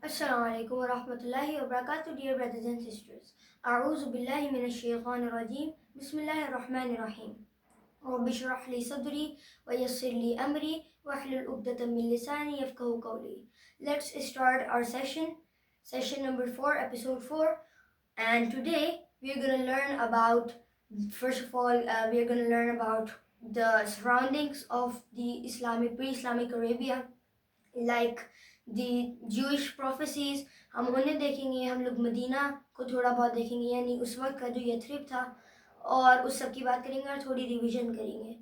Assalamu alaikum wa rahmatullahi wa barakatuh, dear brothers and sisters. A'udhu billahi minash shaitanir rajeem. Bismillahir rahmanir rahim. Rabbi shrah li sadri wa yassir li amri wahlul 'uqdatam min lisani yafqahu qawli. Let's start our session number 4, episode 4. And today we are going to learn about, first of all, we are going to learn about the surroundings of the pre-Islamic Arabia, like the Jewish prophecies. ہم انہیں دیکھیں گے. ہم لوگ مدینہ کو تھوڑا بہت دیکھیں گے, یعنی اس وقت کا جو یثرب تھا, اور اس سب کی بات کریں گے, اور تھوڑی ریویژن کریں گے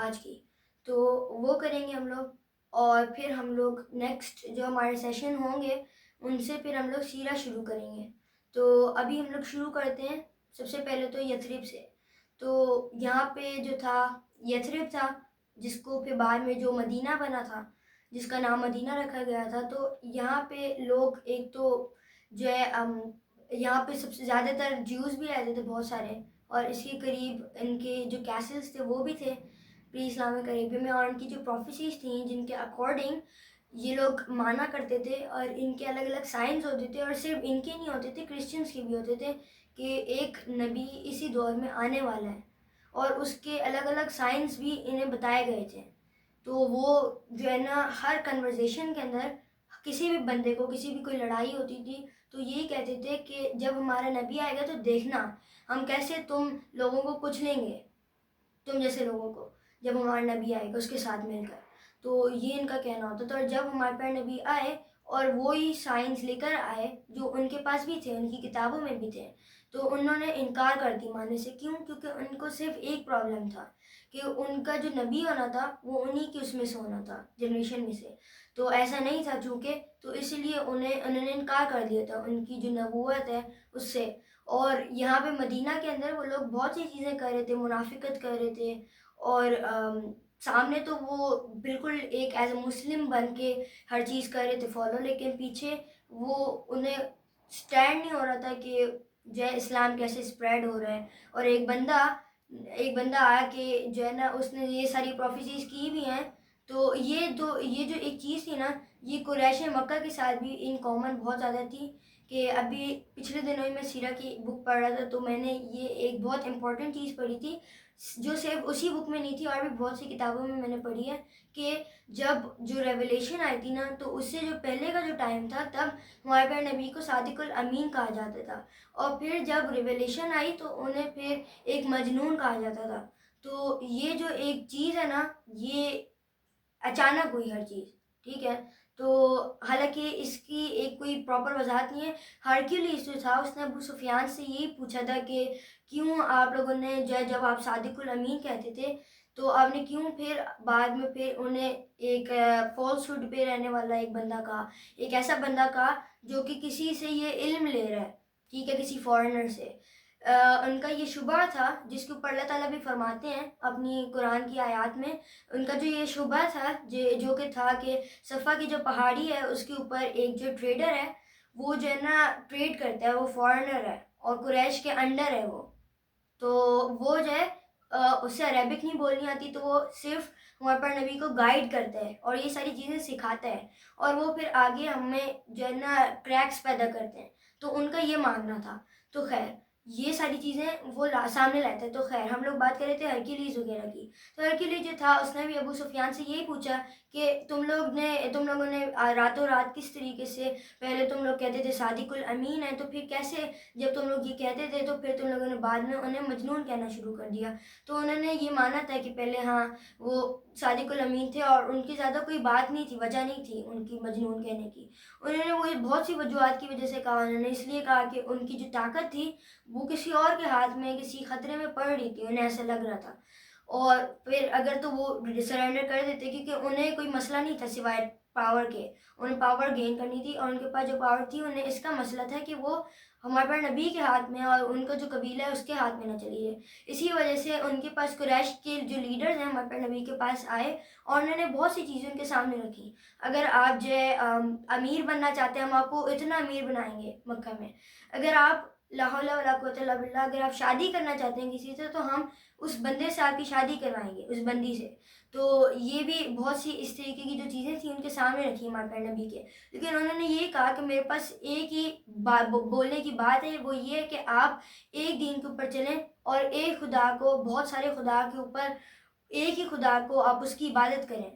آج کی, تو وہ کریں گے ہم لوگ. اور پھر ہم لوگ نیکسٹ جو ہمارے سیشن ہوں گے ان سے پھر ہم لوگ سیرہ شروع کریں گے. تو ابھی ہم لوگ شروع کرتے ہیں سب سے پہلے تو یثرب سے. تو یہاں پہ جو تھا یثرب تھا, جس کو پھر بعد میں جو مدینہ بنا تھا, جس کا نام مدینہ رکھا گیا تھا. تو یہاں پہ لوگ ایک تو جو ہے یہاں پہ سب سے زیادہ تر جیوز بھی رہتے تھے بہت سارے, اور اس کے قریب ان کے جو کیسلز تھے وہ بھی تھے پری اسلامک عربیہ میں, اور ان کی جو پروفیسیز تھیں جن کے اکارڈنگ یہ لوگ مانا کرتے تھے, اور ان کے الگ الگ سائنس ہوتے تھے, اور صرف ان کے نہیں ہوتے تھے, کرسچنس کے بھی ہوتے تھے, کہ ایک نبی اسی دور میں آنے والا ہے, اور اس کے الگ الگ سائنس بھی انہیں بتائے گئے تھے. تو وہ جو ہے نا ہر کنورزیشن کے اندر کسی بھی بندے کو کسی بھی کوئی لڑائی ہوتی تھی تو یہی کہتے تھے کہ جب ہمارا نبی آئے گا تو دیکھنا ہم کیسے تم لوگوں کو کچلیں گے, تم جیسے لوگوں کو, جب ہمارا نبی آئے گا اس کے ساتھ مل کر. تو یہ ان کا کہنا ہوتا تھا. اور جب ہمارے پاس نبی آئے اور وہی سائنس لے کر آئے جو ان کے پاس بھی تھے, ان کی کتابوں میں بھی تھے, تو انہوں نے انکار کر دی ماننے سے. کیوں؟ کیونکہ ان کو صرف ایک پرابلم تھا کہ ان کا جو نبی ہونا تھا وہ انہی کی اس میں سے ہونا تھا, جنریشن میں سے. تو ایسا نہیں تھا چونکہ, تو اس لیے انہوں نے انکار کر دیا تھا ان کی جو نبوت ہے اس سے. اور یہاں پہ مدینہ کے اندر وہ لوگ بہت سی چیزیں کر رہے تھے, منافقت کر رہے تھے, اور سامنے تو وہ بالکل ایک ایز اے مسلم بن کے ہر چیز کر رہے تھے فالو, لیکن پیچھے وہ انہیں سٹینڈ نہیں ہو رہا تھا کہ جو ہے اسلام کیسے اسپریڈ ہو رہا ہے. اور ایک بندہ آیا کہ جو ہے نا اس نے یہ ساری پروفیسیز کی بھی ہیں. تو یہ جو ایک چیز تھی نا, یہ قریش مکہ کے ساتھ بھی ان کامن بہت زیادہ تھی. کہ ابھی پچھلے دنوں ہی میں سیرہ کی بک پڑھ رہا تھا, تو میں نے یہ ایک بہت امپورٹنٹ چیز پڑھی تھی جو صرف اسی بک میں نہیں تھی, اور بھی بہت سی کتابوں میں نے پڑھی ہے, کہ جب جو ریولیشن آئی تھی نا, تو اس سے جو پہلے کا جو ٹائم تھا تب ہمارے پیارے نبی کو صادق الامین کہا جاتا تھا, اور پھر جب ریولیشن آئی تو انہیں پھر ایک مجنون کہا جاتا تھا. تو یہ جو ایک چیز ہے نا, یہ اچانک ہوئی ہر چیز, ٹھیک ہے. تو حالانکہ اس کی ایک کوئی پراپر وضاحت نہیں ہے. ہرکیولیس جو تھا اس نے ابو سفیان سے یہی پوچھا تھا کہ کیوں آپ لوگوں نے جب آپ صادق الامین کہتے تھے تو آپ نے کیوں پھر بعد میں پھر انہیں ایک فالس ہوڈ پہ رہنے والا ایک بندہ کہا, ایک ایسا بندہ کہا جو کہ کسی سے یہ علم لے رہا ہے, ٹھیک ہے, کسی فارنر سے. ان کا یہ شبہ تھا جس کے اوپر اللہ تعالیٰ بھی فرماتے ہیں اپنی قرآن کی آیات میں. ان کا جو یہ شبہ تھا جو کہ تھا کہ صفا کی جو پہاڑی ہے اس کے اوپر ایک جو ٹریڈر ہے وہ جو ہے نا ٹریڈ کرتا ہے, وہ فارنر ہے اور قریش کے انڈر ہے وہ. تو وہ جو ہے اسے عربک نہیں بولنی آتی, تو وہ صرف ہمارے پر نبی کو گائیڈ کرتا ہے اور یہ ساری چیزیں سکھاتا ہے, اور وہ پھر آگے ہمیں جو ہے نا ٹریکس پیدا کرتے ہیں. تو ان کا یہ ماننا تھا. تو خیر یہ ساری چیزیں وہ سامنے لاتے ہیں. تو خیر ہم لوگ بات کر رہے تھے ہرکیلیس وغیرہ کی. تو ہرکیلیس جو تھا اس نے بھی ابو سفیان سے یہی پوچھا کہ تم لوگوں نے راتوں رات کس طریقے سے, پہلے تم لوگ کہتے تھے صادق الامین ہے, تو پھر کیسے جب تم لوگ یہ کہتے تھے تو پھر تم لوگوں نے بعد میں انہیں مجنون کہنا شروع کر دیا. تو انہوں نے یہ مانا تھا کہ پہلے ہاں وہ صادق الامین تھے, اور ان کی زیادہ کوئی بات نہیں تھی, وجہ نہیں تھی ان کی مجنون کہنے کی. انہوں نے وہ بہت سی وجوہات کی وجہ سے کہا. انہوں نے اس لیے کہا کہ ان کی جو طاقت تھی وہ کسی اور کے ہاتھ میں کسی خطرے میں پڑ رہی تھی, انہیں ایسا لگ رہا تھا. اور پھر اگر تو وہ سرنڈر کر دیتے, کیونکہ انہیں کوئی مسئلہ نہیں تھا سوائے پاور کے, انہیں پاور گین کرنی تھی, اور ان کے پاس جو پاور تھی انہیں اس کا مسئلہ تھا کہ وہ ہمارے پر نبی کے ہاتھ میں اور ان کا جو قبیلہ ہے اس کے ہاتھ میں نہ چلی جائے. اسی وجہ سے ان کے پاس قریش کے جو لیڈرز ہیں ہمارے پر نبی کے پاس آئے, اور انہوں نے بہت سی چیزیں ان کے سامنے رکھی. اگر آپ جو ہے امیر بننا چاہتے ہیں, ہم آپ کو اتنا امیر بنائیں گے مکہ میں. اگر آپ لا حول ولا قوت الا باللہ, اگر آپ شادی کرنا چاہتے ہیں کسی سے, تو ہم اس بندے سے آپ کی شادی کروائیں گے, اس بندی سے. تو یہ بھی بہت سی اس طریقے کی جو چیزیں تھیں ان کے سامنے رکھی ہمارے پیارے نبی کے، لیکن انہوں نے یہ کہا کہ میرے پاس ایک ہی بولنے کی بات ہے، وہ یہ ہے کہ آپ ایک دین کے اوپر چلیں اور ایک خدا کو، بہت سارے خدا کے اوپر ایک ہی خدا کو آپ اس کی عبادت کریں،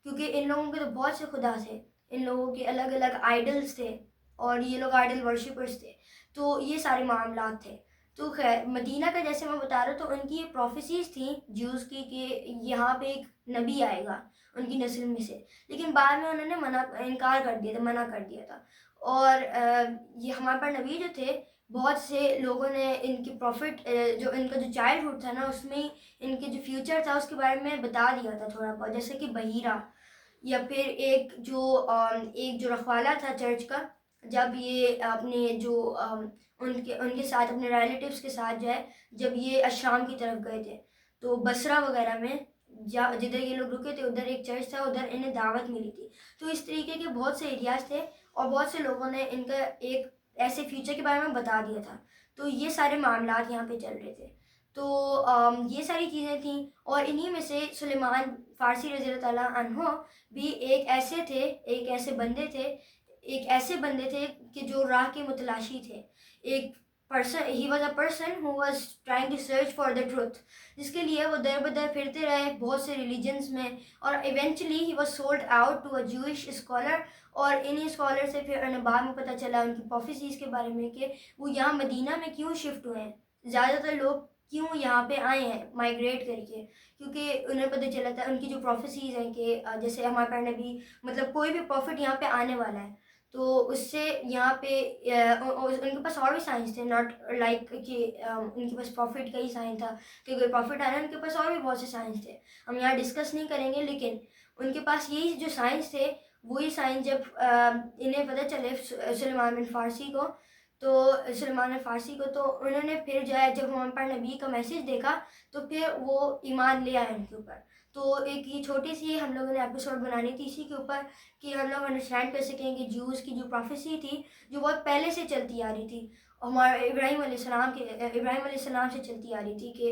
کیونکہ ان لوگوں کے تو بہت سے خدا تھے، ان لوگوں کے الگ الگ آئیڈلز تھے اور یہ لوگ آئیڈل ورشپرز تھے، تو یہ سارے معاملات تھے۔ تو خیر مدینہ کا جیسے میں بتا رہا تو ان کی پروفیسیز تھیں جیوز کی کہ یہاں پہ ایک نبی آئے گا ان کی نسل میں سے، لیکن بعد میں انہوں نے انکار کر دیا تھا، منع کر دیا تھا، اور یہ ہمارے پر نبی جو تھے، بہت سے لوگوں نے ان کی پروفٹ جو ان کا جو چائلڈ ہوڈ تھا نا، اس میں ان کے جو فیوچر تھا اس کے بارے میں بتا دیا تھا تھوڑا بہت، جیسے کہ بحیرہ، یا پھر ایک جو رکھوالا تھا چرچ کا، جب یہ اپنے جو ان کے ساتھ اپنے ریلیٹیوز کے ساتھ جو ہے، جب یہ الشام کی طرف گئے تھے تو بصرہ وغیرہ میں جدھر یہ لوگ رکے تھے ادھر ایک چرچ تھا، ادھر انہیں دعوت ملی تھی۔ تو اس طریقے کے بہت سے ایریاز تھے اور بہت سے لوگوں نے ان کا ایک ایسے فیوچر کے بارے میں بتا دیا تھا، تو یہ سارے معاملات یہاں پہ چل رہے تھے۔ تو یہ ساری چیزیں تھیں، اور انہی میں سے سلیمان فارسی رضی اللہ تعالیٰ عنہ بھی ایک ایسے بندے تھے کہ جو راہ کے متلاشی تھے، ایک he was a person who was trying to search for the truth، جس کے لیے وہ در بدر پھرتے رہے بہت سے ریلیجنز میں، اور eventually he was sold out to a Jewish scholar، اور انہی اسکالر سے پھر انہیں بعد میں پتہ چلا ان کی پروفیسیز کے بارے میں کہ وہ یہاں مدینہ میں کیوں شفٹ ہوئے ہیں، زیادہ تر لوگ کیوں یہاں پہ آئے ہیں مائگریٹ کر کے، کیونکہ انہیں پتہ چلا تھا ان کی جو پروفیسیز ہیں کہ جیسے ہمارے پڑھنے بھی مطلب کوئی بھی پروفٹ یہاں پہ آنے والا ہے، تو اس سے یہاں پہ ان کے پاس اور بھی سائنس تھے، ناٹ لائک کہ ان کے پاس پروفٹ کا ہی سائنس تھا کہ کوئی پروفٹ آ رہا ہے، ان کے پاس اور بھی بہت سے سائنس تھے، ہم یہاں ڈسکس نہیں کریں گے، لیکن ان کے پاس یہی جو سائنس تھے، وہی سائنس جب انہیں پتہ چلے سلیمان بن فارسی کو، تو انہوں نے پھر جو ہے جب ہم پر نبی کا میسیج دیکھا تو پھر وہ ایمان لے آئے ان کے اوپر۔ تو ایک یہ چھوٹی سی ہم لوگوں نے ایپیسوڈ بنانی تھی اسی کے اوپر کہ ہم لوگ انڈرسٹینڈ کر سکیں کہ جوز کی جو پروفیسی تھی جو بہت پہلے سے چلتی آ رہی تھی، ہمارے ابراہیم علیہ السلام سے چلتی آ رہی تھی کہ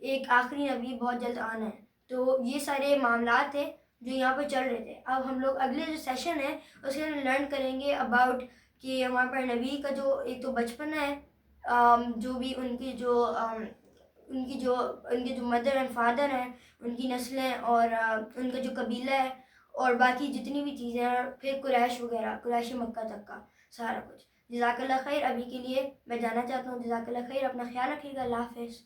ایک آخری نبی بہت جلد آنا ہے۔ تو یہ سارے معاملات تھے جو یہاں پہ چل رہے تھے۔ اب ہم لوگ اگلے جو سیشن ہے اس کے اندر لرن کریں گے اباؤٹ کہ ہمارے پر نبی کا جو ایک تو بچپن ہے، جو بھی ان کے جو مدر اینڈ فادر ہیں، ان کی نسلیں اور ان کا جو قبیلہ ہے، اور باقی جتنی بھی چیزیں ہیں، اور پھر قریش وغیرہ، قریش مکہ تک کا سارا کچھ۔ جزاک اللہ خیر، ابھی کے لیے میں جانا چاہتا ہوں، جزاک اللہ خیر، اپنا خیال رکھیے گا، اللہ حافظ۔